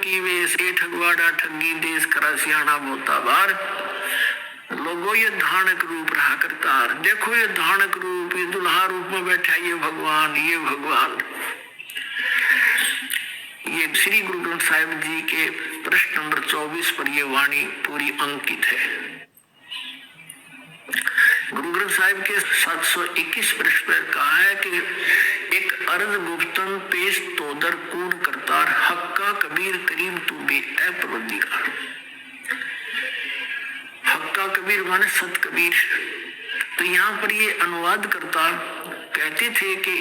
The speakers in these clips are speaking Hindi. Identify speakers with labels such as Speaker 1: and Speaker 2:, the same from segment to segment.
Speaker 1: की वेश ए ठगवाड़ा ठगी देश करा सियाणा मोता बार। लोगों ये धानक रूप रहा करतार। देखो ये धानक रूप, ये दुल्हा रूप में बैठा ये भगवान, ये भगवान। ये श्री गुरु ग्रंथ साहिब जी के प्रश्न नंबर 24 पर ये वाणी पूरी अंकित है। गुरु ग्रंथ साहिब के 721 पृष्ठ पर कहा है कि एक अर्ज गुप्तन पेश तोदर कून करतार, हक्का कबीर करीम तू बे अपरोधिकार। हक्का कबीर माने सत कबीर। तो यहाँ पर ये अनुवाद करता कहते थे कि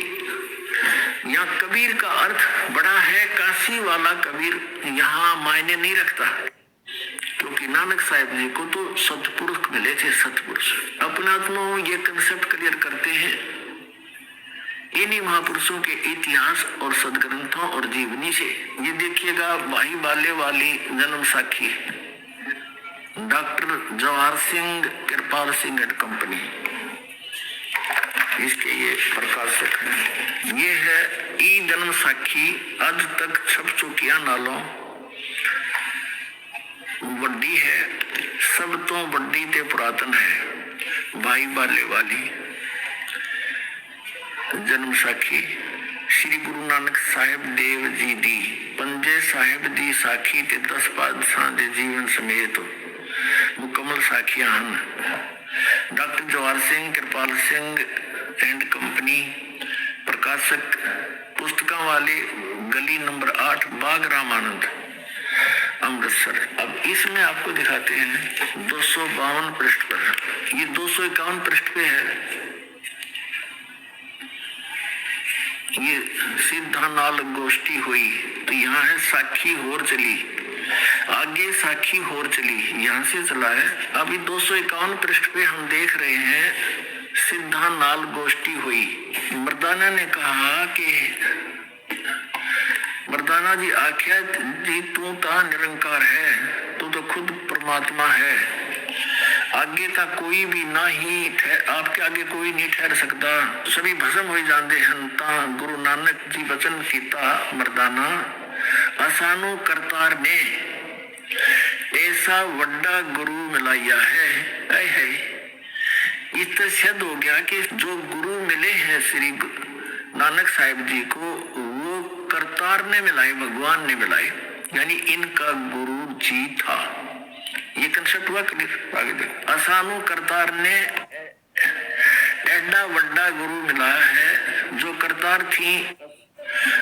Speaker 1: यहाँ कबीर का अर्थ बड़ा है, काशी वाला कबीर यहाँ मायने नहीं रखता, क्योंकि नानक साहिब जी को तो सतपुरुष मिले थे, सतपुरुष। अपने आत्मा ये कंसेप्ट क्लियर करते हैं इन्हीं महापुरुषों के इतिहास और सदग्रंथों और जीवनी से। ये देखिएगा भाई बाले Wali Janam Sakhi doctor Jawahar Singh Kirpal Singh and company, इसके ये प्रकाशक हैं। ये है ई जन्म साखी, आज तक छप चुकिया नालों वड्डी है, सब तो वड्डी ते पुरातन है। भाई बाले वाली जन्म साखी श्री गुरु नानक साहिब देव जी दी पंजे साहिब दी साखी ते 10 पातशाह दे जीवन समेत मुकम्मल साखियां हैं। Doctor Jawahar Singh Kirpal Singh and company, प्रकाशक पुस्तकों वाले, गली नंबर 8 बाग रामानंद, अमृतसर। अब इसमें आपको दिखाते हैं 252 पृष्ठ पर, ये 251 पृष्ठ पे है। ये सीधा नाल गोष्ठी हुई, तो यहाँ है साखी होर चली, आगे साखी होर चली, यहाँ से चला है। अभी 251 पृष्ठ पे हम देख रहे हैं सिद्धा नाल गोष्ठी हुई। मर्दाना ने कहा कि मर्दाना जी आख्या जी तू ता निरंकार है, तू तो खुद परमात्मा है, आगे का कोई भी ना ही आपके आगे कोई नहीं ठहर सकता, सभी भस्म हो जाते हैं। ता गुरु नानक जी वचन कीता मर्दाना, असानू करतार ने ऐसा वड्डा गुरु मिलाया है। इस तरह सिद्ध हो गया कि जो गुरु मिले हैं श्री नानक साहिब जी को, वो करतार ने मिलाए, भगवान ने मिलाए, यानी इनका गुरु जी था। ये कंसेप्ट हुआ क्लियर। आगे देखो, असानू करतार ने एडा वड्डा गुरु मिलाया है। जो करतार थी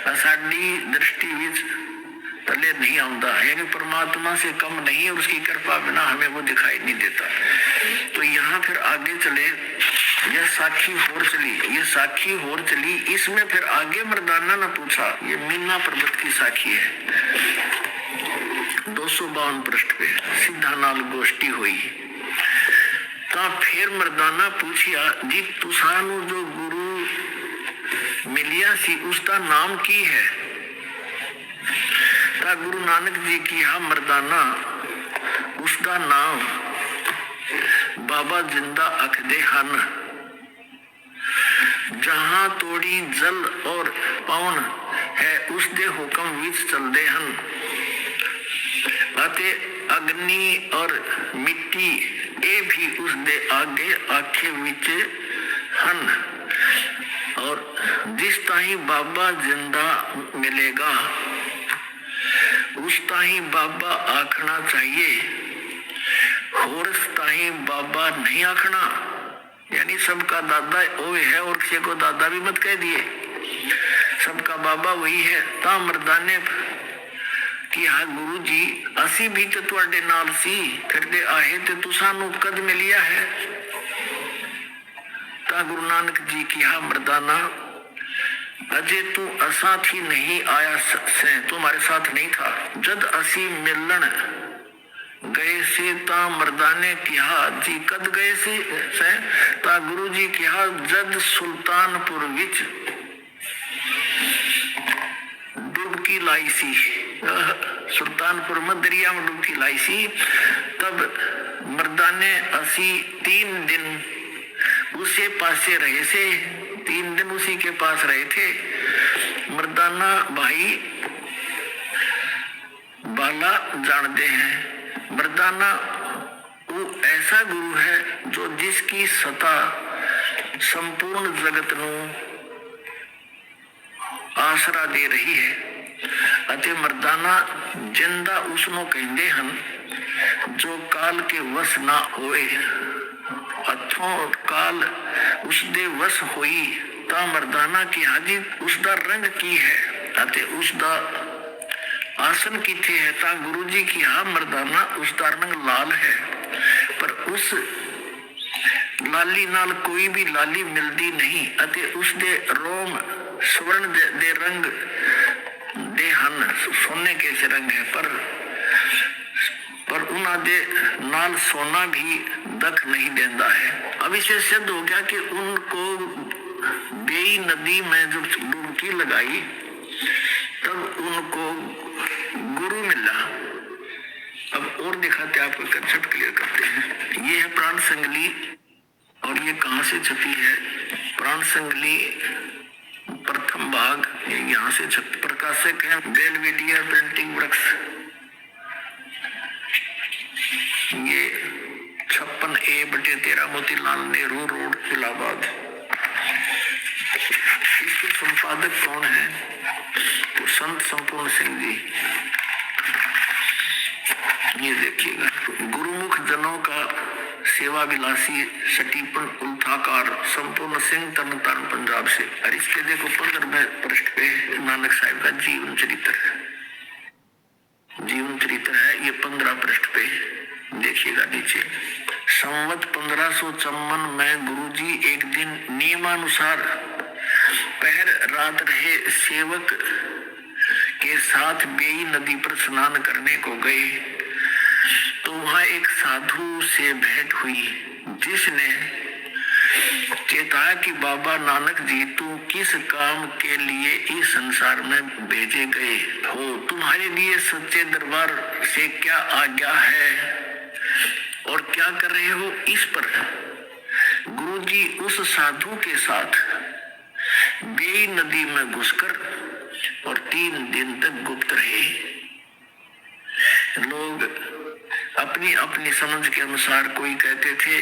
Speaker 1: असाडी दृष्टि विच तले नहीं आंदा, यानी परमात्मा से कम नहीं, और उसकी कृपा बिना हमें वो दिखाई नहीं देता। तो यहाँ फिर आगे चले, यह साखी होर चली, ये साखी होर चली। इसमें फिर आगे मर्दाना ने पूछा, ये मीना पर्वत की साखी है, 252 पृष्ठ पे सीधा नाल गोष्ठी हुई। तो फिर मर्दाना पूछिया जी तुसानू जो गुरु मिलिया सी उसका नाम की है। ता गुरु नानक जी की हा मर्दाना उसका नाम बाबा जिंदा अखदे हन। जहां तोड़ी जल और पवन है उसदे हुक्म विच चलदे हन, अते अग्नि और मिट्टी ए भी उसदे आगे आखे विच हन। और जिस ताही बाबा जिंदा मिलेगा उस ताही बाबा आखना चाहिए, और ताही बाबा नहीं आखना, यानी सबका दादा वो है और किसी को दादा भी मत कह दिए, सबका बाबा वही है। ता मर्दाने कि हाँ गुरु जी असी भी तो तुहाडे नाल सी फिरदे आए ते तुसानू कद मिलिया है। ता गुरु नानक जी की हाँ मर्दाना अजे तू असाथ ही नहीं आया से, तुम्हारे साथ नहीं था। जद असी मिलन गए से ता मर्दाने किहा जी कद गए से ता गुरु जी किहा जद सुल्तानपुर विच डुबकी लाई सी। सुल्तानपुर में दरिया में डुबकी लाई सी। तब मर्दाने असी 3 दिन उसे पासे रहे से, 3 दिन उसी के पास रहे थे। मर्दाना भाई वाला जानते हैं। मर्दाना वो ऐसा गुरु है जो जिसकी सता संपूर्ण जगत नू आसरा दे रही है। ਅਤੇ ਮਰਦਾਨਾ ਜਿੰਦਾ ਉਸ ਨੂੰ ਕਹਿੰਦੇ ਹਨ ਜੋ ਕਾਲ ਕੇ ਵਸ ਨਾ ਹੋਏ। ਹੱਥੋਂ ਕਾਲ ਉਸ ਦੇ ਵਸ ਹੋਈ ਤਾਂ ਮਰਦਾਨਾ ਕਿਹਾ ਜੀ ਉਸ ਦਾ ਰੰਗ ਕੀ ਹੈ ਅਤੇ ਉਸ ਦਾ ਆਸਨ ਕਿੱਥੇ ਹੈ। ਤਾਂ ਗੁਰੂ ਜੀ ਕਿਹਾ ਮਰਦਾਨਾ ਉਸ ਦਾ ਰੰਗ ਲਾਲ ਹੈ, ਪਰ ਉਸ ਲਾਲੀ ਨਾਲ ਕੋਈ ਵੀ ਲਾਲੀ ਮਿਲਦੀ ਨਹੀਂ ਅਤੇ ਉਸ ਦੇ ਰੋਮ स्वर्ण दे रंग दे हन, सोने के रंग है, पर उन्हां दे नाल सोना भी दख नहीं देता है। अब इसे सिद्ध हो गया कि उनको बेई नदी में जब डुबकी लगाई तब उनको गुरु मिला। अब और दिखाते आपको कंसेप्ट क्लियर करते हैं। ये है प्राण संगली और ये कहाँ से छपी है। प्राण संगली प्रथम भाग यहाँ से प्रकाशक है बेलवेडिया प्रिंटिंग वर्क्स। ये 56A/13 मोतीलाल नेहरू रोड इलाहाबाद। इसके संपादक कौन है? तो संत संपूर्ण सिंह जी। ये देखिएगा गुरुमुख जनों का सेवा विलासी सटीपन उल्थाकार संपूर्ण सिंह तरनतारन पंजाब से। और इसके देखो 15वें पृष्ठ पे नानक साहिब का जीवन चरित्र है। ये 15 पृष्ठ पे देखिएगा नीचे। संवत 1554 में गुरुजी एक दिन नियमानुसार पहर रात रहे सेवक के साथ बेई नदी पर स्नान करने को गए तो वहां एक साधु से भेंट हुई जिसने चेताया कि बाबा नानक जी तुम किस काम के लिए इस संसार में भेजे गए हो, तुम्हारे लिए सच्चे दरबार से क्या आज्ञा है और क्या कर रहे हो। इस पर गुरुजी उस साधु के साथ बेई नदी में घुसकर और 3 दिन तक गुप्त रहे। लोग अपनी अपनी समझ के अनुसार कोई कहते थे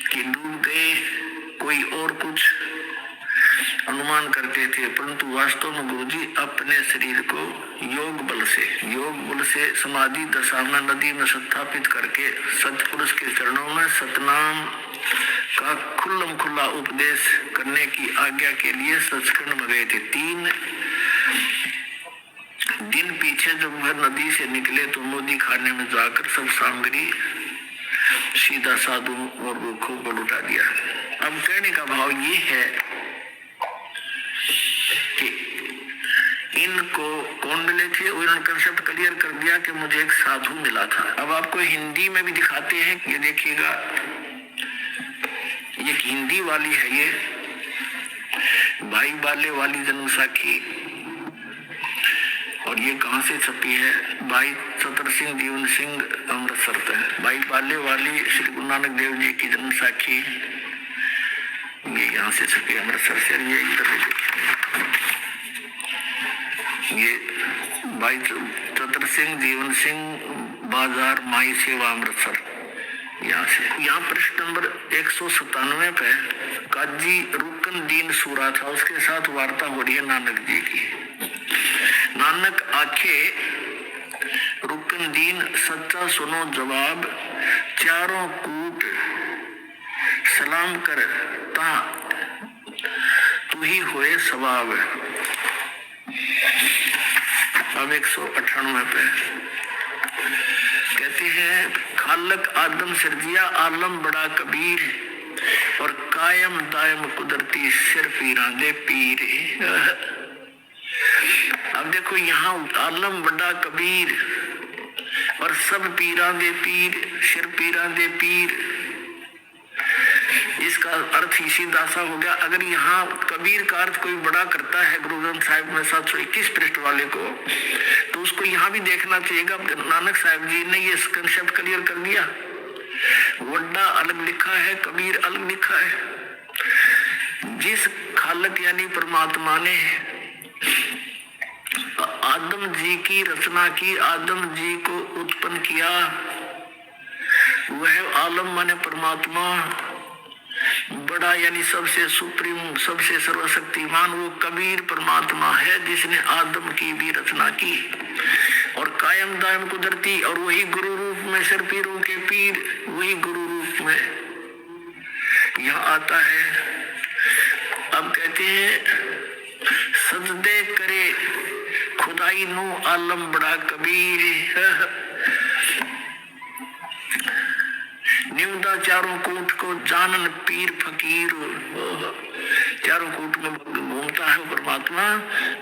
Speaker 1: कि डूब गए, कोई और कुछ अनुमान करते थे, परंतु वास्तव में गुरुजी अपने शरीर को योग बल से समाधि दशा में नदी में स्थापित करके सतपुरुष के चरणों में सतनाम का खुल्लम खुल्ला उपदेश करने की आज्ञा के लिए सचखंड में गए थे। 3 दिन पीछे जब वह नदी से निकले तो मोदी खाने में जाकर सब सामग्री सीधा साधु और रूखों को लुटा दिया। अब कहने का भाव ये है कि इनको कौन मिले थे, उन्होंने कंसेप्ट क्लियर कर दिया कि मुझे एक साधु मिला था। अब आपको हिंदी में भी दिखाते हैं, ये देखिएगा ये हिंदी वाली है, ये भाई बाले वाली जन्म साखी। और ये कहाँ से छपी है? भाई सतर सिंह जीवन सिंह अमृतसर पे। भाई बाले वाली श्री गुरु नानक देव जी की जन्म साखी ये यहाँ से छपी अमृतसर से। ये इधर ये भाई सतर सिंह जीवन सिंह बाजार माई सेवा अमृतसर यहाँ से। यहाँ पृष्ठ नंबर 197 पे काजी रुकन दीन सूरा था, उसके साथ वार्ता हो रही है नानक जी की। नानक आखे रुकन दीन सच्चा सुनो जवाब, चारों कूट सलाम कर ता तू ही होए सवाब। अब 198 पे कहते हैं खालक आदम सिरजिया आलम बड़ा कबीर और कायम दायम कुदरती सिर पीरा दे पीर। अब देखो यहाँ आलम बड़ा कबीर और सब पीरा दे पीर, सिर पीरा दे पीर। इसका अर्थ ही सीधा सा हो गया। अगर यहाँ कबीर का अर्थ कोई बड़ा करता है गुरु ग्रंथ साहिब में 721 पृष्ठ वाले को, तो उसको यहाँ भी देखना चाहिएगा। नानक साहिब जी ने ये कंसेप्ट क्लियर कर दिया। वड्डा अलग लिखा है, कबीर अलग लिखा है। जिस खालक यानी परमात्मा ने आदम जी की रचना की, आदम जी को उत्पन्न किया, वह आलम माने परमात्मा बड़ा, यानी सबसे सुप्रीम, सबसे सर्वशक्तिमान वो कबीर परमात्मा है जिसने आदम की भी रचना की और कायम दायम कुदरती, और वही गुरु रूप में सर पीरों के पीर, वही गुरु रूप में यहाँ आता है। अब कहते हैं सजदे करे खुदाई नु आलम बड़ा कबीर, निमदा चारों कूट को जानन पीर फकीर। चारों कूट में घूमता है परमात्मा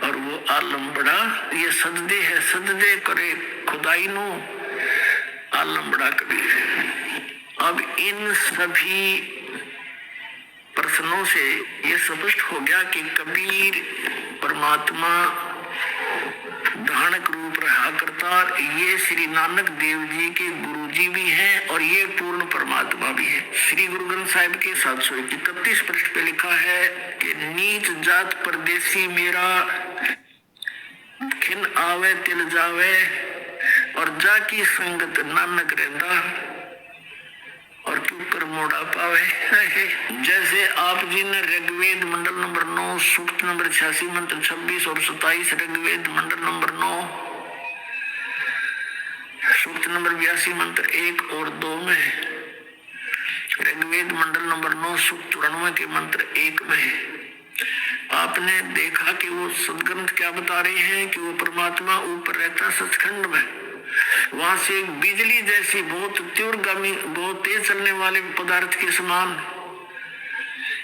Speaker 1: और वो आलम बड़ा, ये सजदे है, सजदे करे खुदाई नु आलम बड़ा कबीर। अब इन सभी प्रश्नों से ये स्पष्ट हो गया कि कबीर परमात्मा धानक रूप रहा करता, ये श्री नानक देव जी के गुरु जी भी हैं और ये पूर्ण परमात्मा भी है। श्री गुरु ग्रंथ साहिब के 731 पृष्ठ पे लिखा है कि नीच जात परदेसी मेरा, खिन आवे तिल जावे और जाकी संगत नानक रहंदा, और क्यों कर मोड़ा पावे। जैसे आप जी ने ऋग्वेद मंडल नंबर 9 सूक्त नंबर 86 मंत्र 26 और 27, ऋग्वेद मंडल नंबर 9 सूक्त नंबर 82 मंत्र 1 और 2 में, ऋग्वेद मंडल नंबर 9 सूक्त 94 के मंत्र 1 में आपने देखा कि वो सदग्रंथ क्या बता रहे हैं कि वो परमात्मा ऊपर रहता सचखंड में, वहां से एक बिजली जैसी बहुत तीव्रगामी, बहुत तेज चलने वाले पदार्थ के समान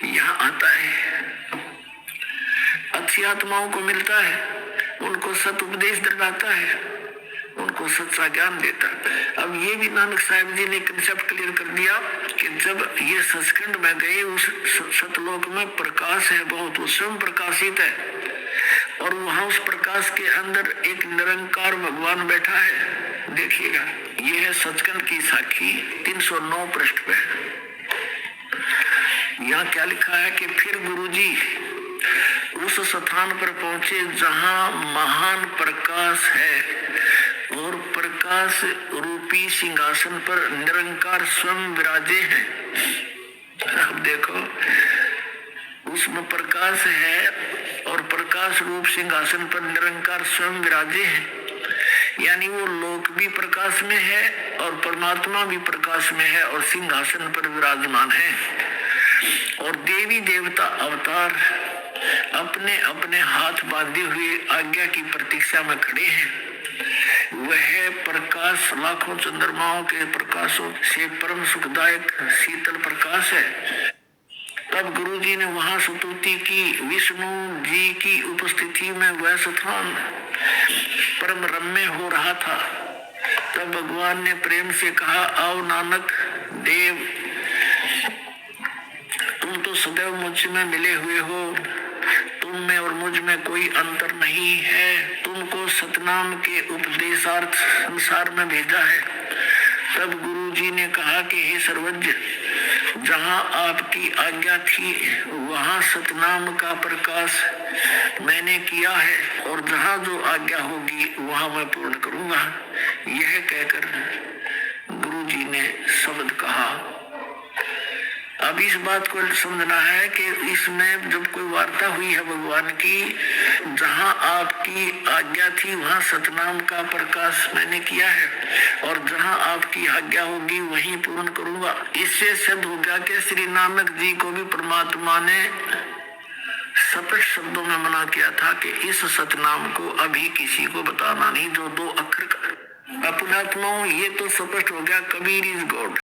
Speaker 1: यहाँ आता है, अच्छी आत्माओं को मिलता है, उनको सत उपदेश दिलाता है, उनको सच्चा ज्ञान देता है। अब ये भी नानक साहिब जी ने कंसेप्ट क्लियर कर दिया कि जब ये सचखंड में गए, उस सतलोक में प्रकाश है बहुत, वो स्वयं प्रकाशित है और वहां उस प्रकाश के अंदर एक निरंकार भगवान बैठा है। देखिएगा, ये है सचखंड की साखी 309 पृष्ठ पे। यहाँ क्या लिखा है कि फिर गुरुजी उस स्थान पर पहुंचे जहां महान प्रकाश है और प्रकाश रूपी सिंहासन पर निरंकार स्वयं विराजे हैं। अब देखो, उसमें प्रकाश है और प्रकाश रूप सिंहासन पर निरंकार स्वयं विराजे हैं, यानी वो लोक भी प्रकाश में है और परमात्मा भी प्रकाश में है और सिंहासन पर विराजमान है। और देवी देवता अवतार अपने अपने हाथ बांधे हुए आज्ञा की प्रतीक्षा में खड़े हैं। वह प्रकाश लाखों चंद्रमाओं के प्रकाशों से परम सुखदायक शीतल प्रकाश है। तब गुरुजी ने वहां स्तुति की, विष्णु जी की उपस्थिति में वह स्थान परम रम्य हो रहा था। तब भगवान ने प्रेम से कहा, आओ नानक देव, तुम तो सदैव मुझ में मिले हुए हो, तुम में और मुझ में कोई अंतर नहीं है, तुमको सतनाम के उपदेशार्थ संसार में भेजा है। तब गुरुजी ने कहा कि हे सर्वज्ञ, जहाँ आपकी आज्ञा थी वहाँ सतनाम का प्रकाश मैंने किया है और जहाँ जो आज्ञा होगी वहाँ मैं पूर्ण करूँगा। यह कहकर गुरुजी ने शब्द कहा। अब इस बात को समझना है कि इसमें जब कोई वार्ता हुई है भगवान की, जहाँ आपकी आज्ञा थी वहाँ सतनाम का प्रकाश मैंने किया है और जहाँ आपकी आज्ञा होगी वहीं पूर्ण करूंगा। इससे सिद्ध हो गया कि श्री नानक जी को भी परमात्मा ने स्पष्ट शब्दों में मना किया था कि इस सतनाम को अभी किसी को बताना नहीं, जो 2 अक्षर का। पुण्यात्माओं, ये तो स्पष्ट हो गया, कबीर इज गॉड।